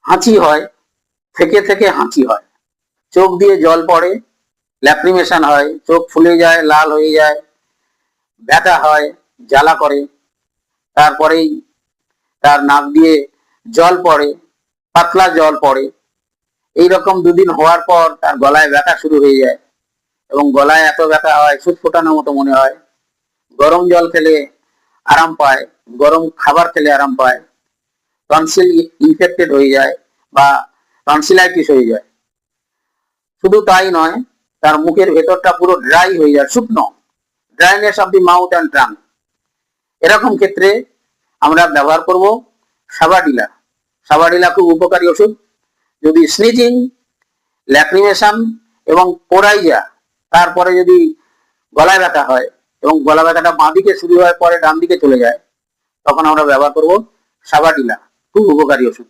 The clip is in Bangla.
হাঁচি হয়, থেকে থেকে হাঁচি হয়, চোখ দিয়ে জল পড়ে, ল্যাক্রিমেশন হয়, চোখ ফুলে যায়, লাল হয়ে যায়, ব্যথা হয়, জ্বালা করে, তারপরেই তার নাক দিয়ে জল পড়ে, পাতলা জল পড়ে। এইরকম দুদিন হওয়ার পর তার গলায় ব্যথা শুরু হয়ে যায় এবং গলায় এত ব্যথা হয় সুচ ফোটানোর মতো মনে হয়। গরম জল খেলে আরাম পায়, গরম খাবার খেলে আরাম পায়, টনসিল ইনফেক্টেড হয়ে যায় বা টনসিলাইটিস হয়ে যায়। শুধু তাই নয়, তার মুখের ভেতরটা পুরো ড্রাই হয়ে যায়, শুকনো, dryness of the mouth and tongue. এরকম ক্ষেত্রে আমরা ব্যবহার করব সাবাডিলা। সাবাডিলা খুব উপকারী ওষুধ। যদি স্নিচিং, ল্যাক্রিমেশন এবং পোরাইজা, তারপরে যদি গলায় ব্যথা হয় এবং গলা ব্যথাটা বাঁ দিকে শুরু হয় পরে ডান দিকে চলে যায়, তখন আমরা ব্যবহার করব সাবাডিলা, খুব উপকারী ওষুধ।